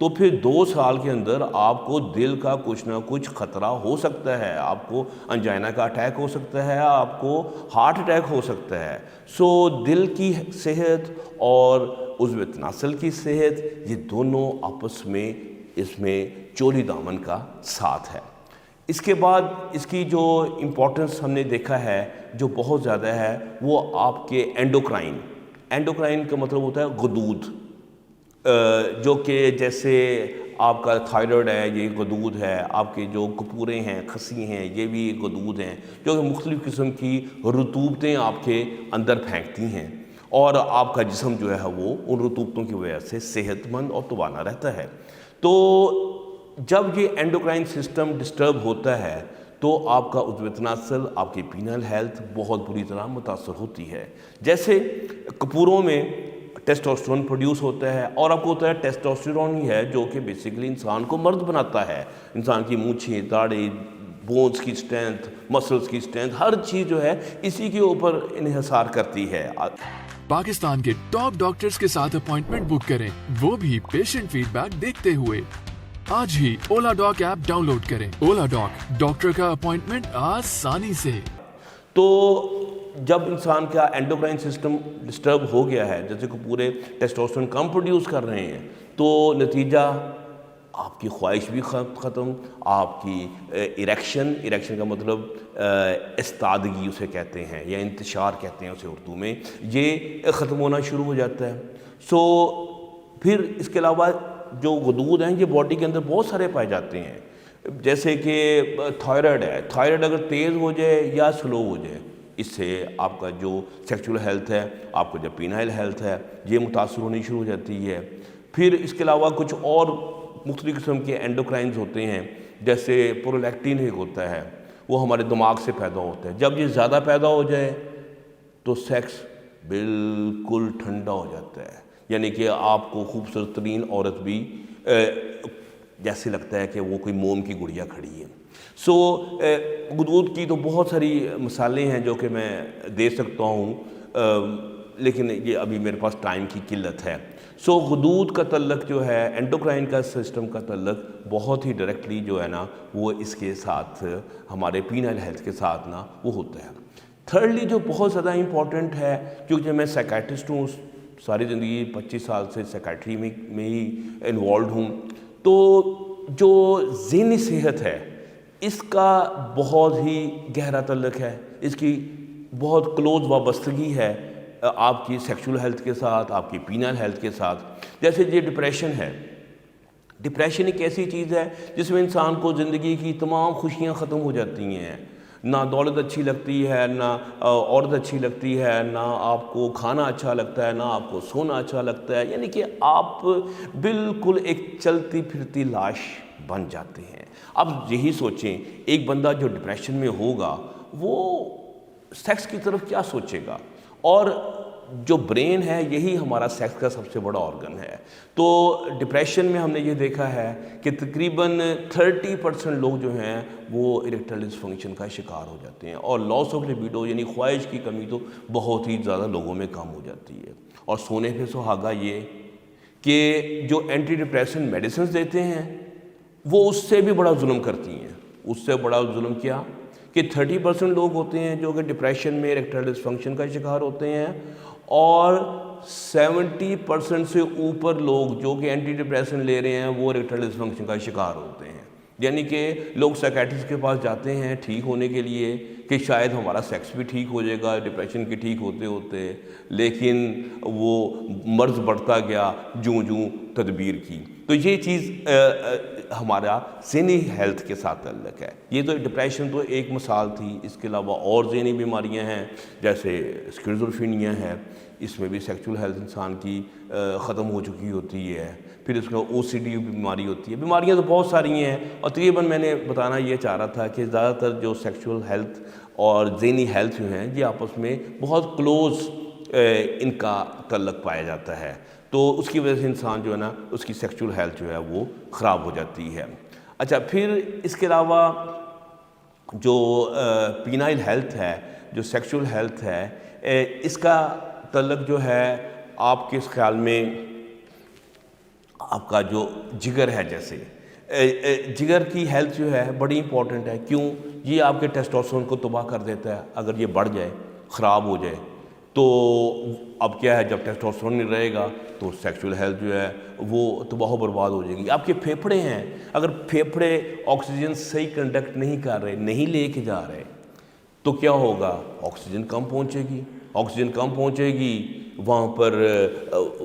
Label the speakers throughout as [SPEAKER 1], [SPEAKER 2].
[SPEAKER 1] تو پھر 2 سال کے اندر آپ کو دل کا کچھ نہ کچھ خطرہ ہو سکتا ہے، آپ کو انجائنا کا اٹیک ہو سکتا ہے، آپ کو ہارٹ اٹیک ہو سکتا ہے۔ سو دل کی صحت اور عضو تناسل کی صحت، یہ دونوں آپس میں اس میں چولی دامن کا ساتھ ہے۔ اس کے بعد اس کی جو امپورٹنس ہم نے دیکھا ہے جو بہت زیادہ ہے، وہ آپ کے اینڈوکرائن کا مطلب ہوتا ہے غدود، جو کہ جیسے آپ کا تھائرائیڈ ہے یہ غدود ہے، آپ کے جو کپورے ہیں، کھسی ہیں، یہ بھی غدود ہیں جو کہ مختلف قسم کی رطوبتیں آپ کے اندر پھینکتی ہیں، اور آپ کا جسم جو ہے وہ ان رطوبتوں کی وجہ سے صحت مند اور توانا رہتا ہے۔ تو جب یہ اینڈوکرائن سسٹم ڈسٹرب ہوتا ہے تو آپ کا عضو تناسل، آپ کی پینل ہیلتھ بہت بری طرح متاثر ہوتی ہے۔ جیسے کپوروں میں ٹیسٹوسٹیرون پروڈیوس ہوتا ہے، اور آپ کو ہوتا ہے ٹیسٹوسٹیرون ہی ہے جو کہ بیسیکلی انسان کو مرد بناتا ہے، انسان کی مونچھیں، داڑھی، بونز کی اسٹرینتھ، مسلز کی اسٹرینتھ، ہر چیز جو ہے اسی کے اوپر انحصار کرتی ہے۔
[SPEAKER 2] پاکستان کے ٹاپ ڈاکٹرز کے ساتھ اپوائنٹمنٹ بک کریں، وہ بھی پیشنٹ فیڈ بیک دیکھتے ہوئے۔ آج ہی اولا ڈاک ایپ ڈاؤن لوڈ کریں۔ اولا ڈاک، ڈاکٹر کا اپوائنٹمنٹ آسانی سے۔
[SPEAKER 1] تو جب انسان کا اینڈوکرائن سسٹم ڈسٹرب ہو گیا ہے، جیسے کہ پورے ٹیسٹوسٹیرون کم پروڈیوس کر رہے ہیں، تو نتیجہ آپ کی خواہش بھی ختم، آپ کی اریکشن کا مطلب استادگی اسے کہتے ہیں یا انتشار کہتے ہیں اسے اردو میں، یہ ختم ہونا شروع ہو جاتا ہے۔ سو پھر اس کے علاوہ جو غدود ہیں یہ باڈی کے اندر بہت سارے پائے جاتے ہیں، جیسے کہ تھائرائیڈ ہے، تھائرائیڈ اگر تیز ہو جائے یا سلو ہو جائے، اس سے آپ کا جو سیکچول ہیلتھ ہے، آپ کو جو پینائل ہیلتھ ہے، یہ متاثر ہونی شروع ہو جاتی ہے۔ پھر اس کے علاوہ کچھ اور مختلف قسم کے اینڈوکرائنز ہوتے ہیں، جیسے پرولیکٹین ایک ہوتا ہے، وہ ہمارے دماغ سے پیدا ہوتا ہے۔ جب یہ زیادہ پیدا ہو جائے تو سیکس بالکل ٹھنڈا ہو جاتا ہے، یعنی کہ آپ کو خوبصورت ترین عورت بھی جیسے لگتا ہے کہ وہ کوئی موم کی گڑیا کھڑی ہے۔ سو غدود کی تو بہت ساری مثالیں ہیں جو کہ میں دے سکتا ہوں، لیکن یہ ابھی میرے پاس ٹائم کی قلت ہے۔ سو غدود کا تعلق جو ہے اینڈوکرائن کا سسٹم کا تعلق بہت ہی ڈائریکٹلی جو ہے نا وہ اس کے ساتھ ہمارے پینائل ہیلتھ کے ساتھ نا وہ ہوتا ہے۔ تھرڈلی جو بہت زیادہ امپورٹنٹ ہے، کیونکہ میں سائیکیٹرسٹ ہوں، ساری زندگی 25 سال سے سائیکیٹری میں ہی انوالوڈ ہوں، تو جو ذہنی صحت ہے اس کا بہت ہی گہرا تعلق ہے، اس کی بہت کلوز وابستگی ہے آپ کی سیکشول ہیلتھ کے ساتھ، آپ کی پینل ہیلتھ کے ساتھ۔ جیسے یہ ڈپریشن ہے، ڈپریشن ایک ایسی چیز ہے جس میں انسان کو زندگی کی تمام خوشیاں ختم ہو جاتی ہیں، نہ دولت اچھی لگتی ہے، نہ عورت اچھی لگتی ہے، نہ آپ کو کھانا اچھا لگتا ہے، نہ آپ کو سونا اچھا لگتا ہے، یعنی کہ آپ بالکل ایک چلتی پھرتی لاش بن جاتے ہیں۔ اب یہی سوچیں، ایک بندہ جو ڈپریشن میں ہوگا وہ سیکس کی طرف کیا سوچے گا؟ اور جو برین ہے یہی ہمارا سیکس کا سب سے بڑا آرگن ہے۔ تو ڈپریشن میں ہم نے یہ دیکھا ہے کہ تقریباً 30% لوگ جو ہیں وہ اریکٹائل ڈسفنکشن کا شکار ہو جاتے ہیں، اور لاس آف لیبیڈو یعنی خواہش کی کمی تو بہت ہی زیادہ لوگوں میں کم ہو جاتی ہے۔ اور سونے پہ سہاگا یہ کہ جو اینٹی ڈپریشن میڈیسنز دیتے ہیں وہ اس سے بھی بڑا ظلم کرتی ہیں۔ اس سے بڑا ظلم کیا کہ 30% لوگ ہوتے ہیں جو کہ ڈپریشن میں اریکٹائل ڈسفنکشن کا شکار ہوتے ہیں، اور 70% سے اوپر لوگ جو کہ اینٹی ڈپریشن لے رہے ہیں وہ اریکٹائل ڈسفنکشن کا شکار ہوتے ہیں۔ یعنی کہ لوگ سائیکیٹرسٹ کے پاس جاتے ہیں ٹھیک ہونے کے لیے کہ شاید ہمارا سیکس بھی ٹھیک ہو جائے گا ڈپریشن کے ٹھیک ہوتے ہوتے، لیکن وہ مرض بڑھتا گیا جوں جوں تدبیر کی۔ تو یہ چیز ہمارا ذہنی ہیلتھ کے ساتھ تعلق ہے۔ یہ تو ڈپریشن تو ایک مثال تھی، اس کے علاوہ اور ذہنی بیماریاں ہیں جیسے اسکیزوفرینیا ہے، اس میں بھی سیکچول ہیلتھ انسان کی ختم ہو چکی ہوتی ہے۔ پھر اس کا OCD بیماری ہوتی ہے، بیماریاں تو بہت ساری ہیں، اور تقریباً میں نے بتانا یہ چاہ رہا تھا کہ زیادہ تر جو سیکچول ہیلتھ اور ذہنی ہیلتھ جو ہیں یہ آپس میں بہت کلوز ان کا تعلق پایا جاتا ہے، تو اس کی وجہ سے انسان جو ہے نا اس کی سیکچول ہیلتھ جو ہے وہ خراب ہو جاتی ہے۔ اچھا، پھر اس کے علاوہ جو پینائل ہیلتھ ہے، جو سیکچول ہیلتھ ہے، اس کا تعلق جو ہے آپ کے اس خیال میں آپ کا جو جگر ہے، جیسے جگر کی ہیلتھ جو ہے بڑی امپورٹنٹ ہے. کیوں؟ یہ آپ کے ٹیسٹوسٹیرون کو تباہ کر دیتا ہے. اگر یہ بڑھ جائے، خراب ہو جائے تو اب کیا ہے، جب ٹیسٹوسٹیرون نہیں رہے گا تو سیکشول ہیلتھ جو ہے وہ تباہ و برباد ہو جائے گی. آپ کے پھیپھڑے ہیں، اگر پھیپھڑے آکسیجن صحیح کنڈکٹ نہیں کر رہے، نہیں لے کے جا رہے، تو کیا ہوگا؟ آکسیجن کم پہنچے گی. آکسیجن کم پہنچے گی، وہاں پر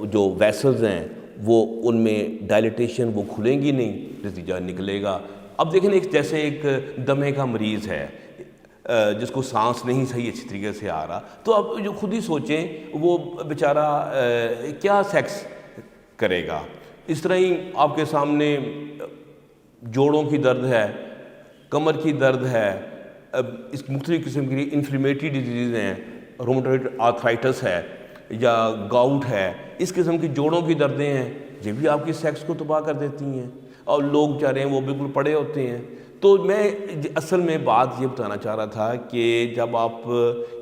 [SPEAKER 1] جو ویسلز ہیں وہ ان میں ڈائلیٹیشن وہ کھلیں گی نہیں، نتیجہ نکلے گا. اب دیکھیں جیسے ایک دمے کا مریض ہے جس کو سانس نہیں صحیح اچھی طریقے سے آ رہا، تو اب جو خود ہی سوچیں وہ بیچارہ کیا سیکس کرے گا. اس طرح ہی آپ کے سامنے جوڑوں کی درد ہے، کمر کی درد ہے، اس مختلف قسم کی انفلیمیٹری ڈیزیز ہیں، رومٹوئڈ آرتھرائٹس ہے یا گاؤٹ ہے، اس قسم کی جوڑوں کی دردیں ہیں، یہ بھی آپ کی سیکس کو تباہ کر دیتی ہیں. اور لوگ چاہ رہے ہیں وہ بالکل پڑے ہوتے ہیں. تو میں اصل میں بات یہ بتانا چاہ رہا تھا کہ جب آپ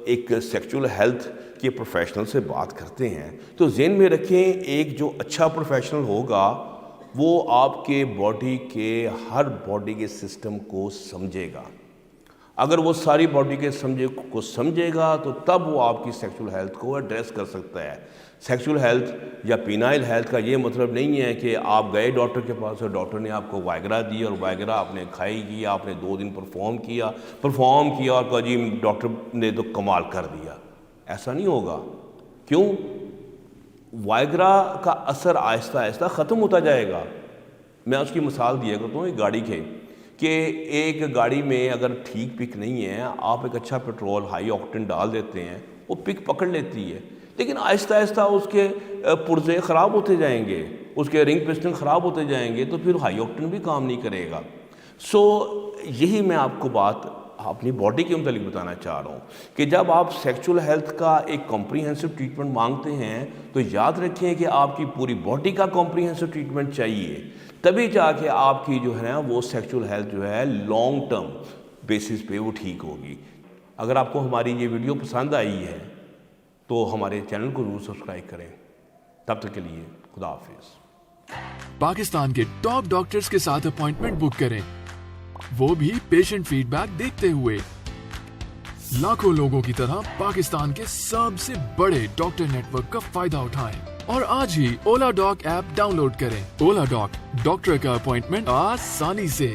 [SPEAKER 1] ایک سیکچول ہیلتھ کے پروفیشنل سے بات کرتے ہیں تو ذہن میں رکھیں، ایک جو اچھا پروفیشنل ہوگا وہ آپ کے باڈی کے ہر باڈی کے سسٹم کو سمجھے گا. اگر وہ ساری باڈی کے سمجھے گا تو تب وہ آپ کی سیکشول ہیلتھ کو ایڈریس کر سکتا ہے. سیکشول ہیلتھ یا پینائل ہیلتھ کا یہ مطلب نہیں ہے کہ آپ گئے ڈاکٹر کے پاس اور ڈاکٹر نے آپ کو وائگرا دی اور وائگرا آپ نے کھائی کی، آپ نے 2 دن پرفارم کیا اور کہا جی ڈاکٹر نے تو کمال کر دیا. ایسا نہیں ہوگا. کیوں؟ وائگرا کا اثر آہستہ آہستہ ختم ہوتا جائے گا. میں اس کی مثال دیا کرتا ہوں ایک گاڑی کہ ایک گاڑی میں اگر ٹھیک پک نہیں ہے، آپ ایک اچھا پیٹرول ہائی آکٹین ڈال دیتے ہیں، وہ پک پکڑ لیتی ہے، لیکن آہستہ آہستہ اس کے پرزے خراب ہوتے جائیں گے، اس کے رنگ پسٹن خراب ہوتے جائیں گے، تو پھر ہائی آکٹین بھی کام نہیں کرے گا. یہی میں آپ کو بات اپنی باڈی کے متعلق بتانا چاہ رہا ہوں کہ جب آپ سیکشول ہیلتھ کا ایک کمپریہنسو ٹریٹمنٹ مانگتے ہیں تو یاد رکھیں کہ آپ کی پوری باڈی کا کمپریہنسو ٹریٹمنٹ چاہیے، تبھی جا کے آپ کی جو ہے نا وہ سیکشول ہیلتھ جو ہے لانگ ٹرم بیسس پہ وہ ٹھیک ہوگی. اگر آپ کو ہماری یہ ویڈیو پسند آئی ہے تو ہمارے چینل کو ضرور سبسکرائب کریں. تب تک کے لیے خدا حافظ.
[SPEAKER 2] پاکستان کے ٹاپ ڈاکٹرز کے ساتھ اپوائنٹمنٹ بک کریں، وہ بھی پیشنٹ فیڈ بیک دیکھتے ہوئے. لاکھوں لوگوں کی طرح پاکستان کے سب سے بڑے ڈاکٹر نیٹ ورک کا فائدہ اٹھائیں اور آج ہی اولا ڈاک ایپ ڈاؤن لوڈ کریں. اولا ڈاک، ڈاکٹر کا اپوائنٹمنٹ آسانی سے.